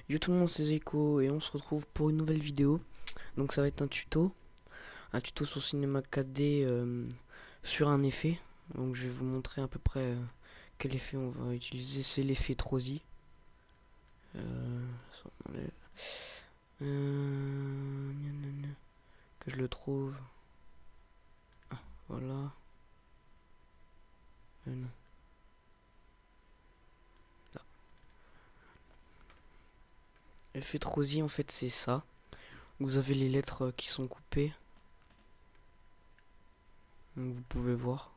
Yo tout le monde, c'est Zeko et on se retrouve pour une nouvelle vidéo. Donc ça va être un tuto sur Cinema 4D sur un effet. Donc je vais vous montrer à peu près quel effet on va utiliser. C'est l'effet Trosi. Ça, on enlève. Gna, gna, gna. Que je le trouve. Ah, voilà. Non. Là. Effet Trosi, en fait, c'est ça. Vous avez les lettres qui sont coupées. Donc vous pouvez voir.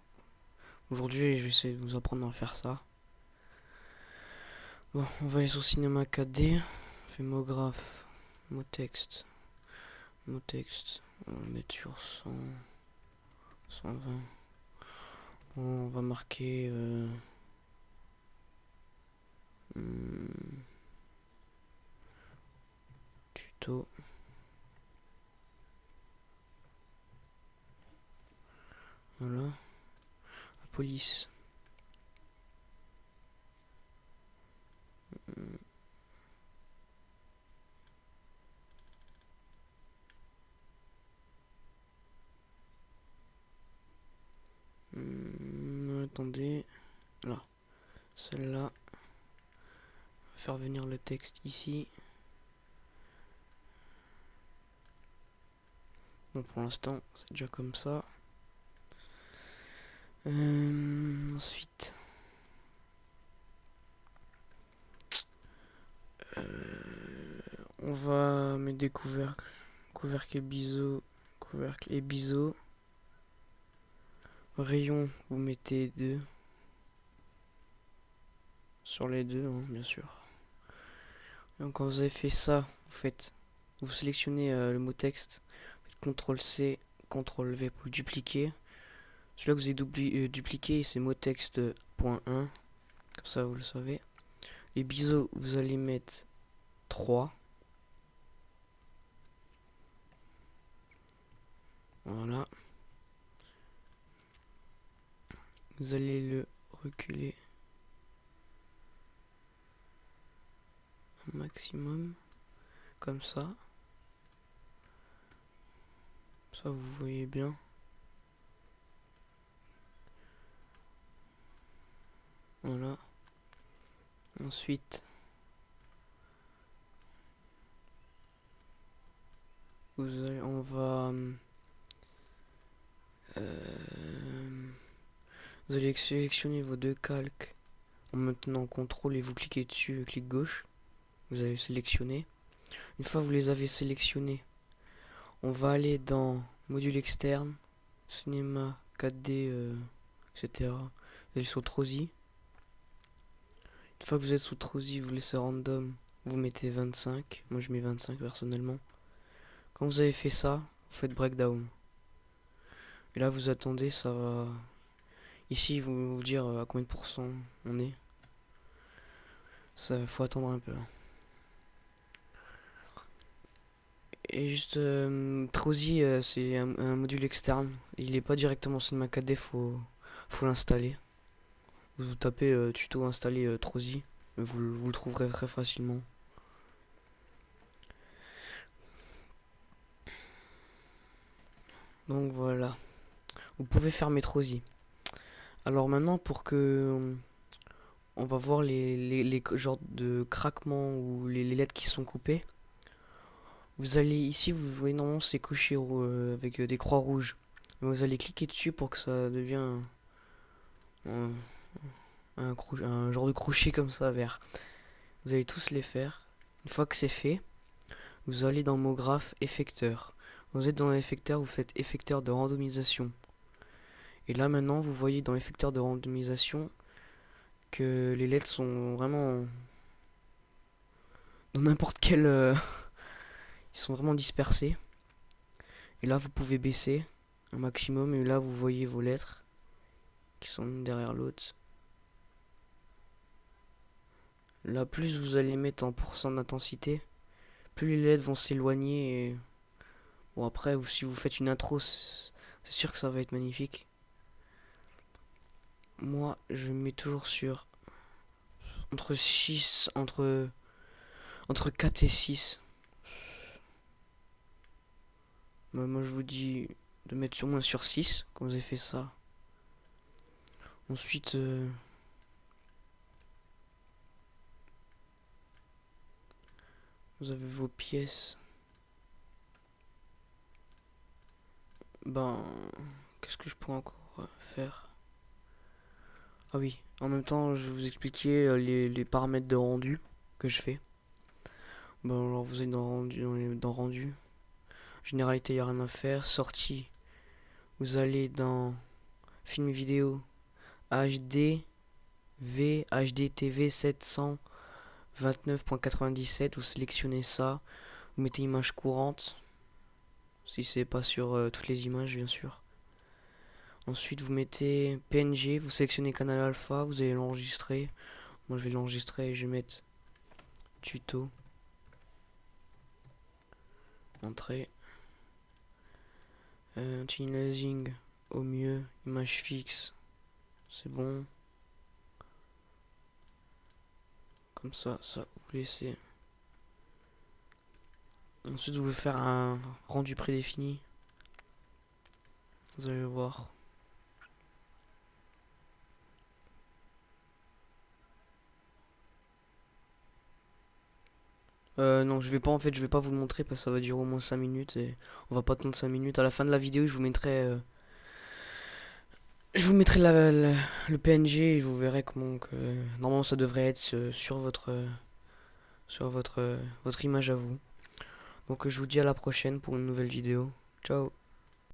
Aujourd'hui, je vais essayer de vous apprendre à faire ça. Bon, on va aller sur Cinema 4D. Fémographe. Mot texte. Mot texte. On va le mettre sur 100. 120. On va marquer. Tuto. Voilà. La police. Attendez. Là. Celle-là. Faire venir le texte ici. Bon, pour l'instant, c'est déjà comme ça. Ensuite. On va mettre des couvercles. Couvercle et biseau. Couvercle et biseau. Rayon, vous mettez 2. Sur les deux, hein, bien sûr. Donc quand vous avez fait ça, vous sélectionnez le mot texte, faites CTRL-C, CTRL-V pour le dupliquer. Celui-là que vous avez dupliqué, c'est mot texte.1, comme ça vous le savez. Les biseaux, vous allez mettre 3. Voilà. Vous allez le reculer un maximum, comme ça. Ça vous voyez bien. Voilà. Ensuite, on va vous allez sélectionner vos deux calques en maintenant CTRL et vous cliquez dessus, clic gauche. Vous allez sélectionner. Une fois que vous les avez sélectionnés, on va aller dans module externe, cinéma 4D, etc. Vous allez sur Trosi. Une fois que vous êtes sous Trosi, vous laissez random, vous mettez 25. Moi je mets 25 personnellement. Quand vous avez fait ça, vous faites breakdown. Et là vous attendez, ça va. Ici ils vont vous dire à combien de pourcents on est. Ça faut attendre un peu. Et juste Trosi, c'est un module externe. Il n'est pas directement sur Cinema 4D, faut l'installer. Vous tapez tuto installer Trosi, vous le trouverez très facilement. Donc voilà, vous pouvez fermer Trosi. Alors maintenant, pour que on va voir les genres de craquements ou les lettres qui sont coupées. Vous allez ici, vous voyez normalement c'est coché avec des croix rouges. Vous allez cliquer dessus pour que ça devienne un genre de crochet comme ça vert. Vous allez tous les faire. Une fois que c'est fait, vous allez dans mot graphe effecteur. Vous êtes dans l'effecteur, vous faites effecteur de randomisation. Et là maintenant, vous voyez dans l'effecteur de randomisation que les lettres sont vraiment dans n'importe quel... ils sont vraiment dispersés. Et là, vous pouvez baisser un maximum. Et là, vous voyez vos lettres qui sont l'une derrière l'autre. Là, plus vous allez mettre en pourcent d'intensité, plus les lettres vont s'éloigner. Et... bon, après, si vous faites une intro, c'est sûr que ça va être magnifique. Moi, je mets toujours sur entre entre 4 et 6. Moi je vous dis de mettre sur moins sur 6 quand vous avez fait ça. Ensuite vous avez vos pièces. Ben qu'est-ce que je pourrais encore faire? Ah oui, en même temps je vais vous expliquer les paramètres de rendu que je fais. Bon alors vous êtes dans rendu. Généralité, il n'y a rien à faire. Sortie, vous allez dans film vidéo HD V HDTV 729.97. Vous sélectionnez ça. Vous mettez image courante. Si c'est pas sur toutes les images, bien sûr. Ensuite, vous mettez PNG. Vous sélectionnez canal alpha. Vous allez l'enregistrer. Moi, je vais l'enregistrer et je vais mettre tuto. Entrée. Tunneling au mieux. Image fixe. C'est bon. Comme ça, vous laissez. Ensuite, vous voulez faire un rendu prédéfini. Vous allez le voir. Non, je vais pas je vais pas vous le montrer parce que ça va durer au moins 5 minutes et on va pas attendre 5 minutes. À la fin de la vidéo, je vous mettrai le PNG et vous verrez comment que normalement ça devrait être sur votre image à vous. Donc je vous dis à la prochaine pour une nouvelle vidéo. Ciao.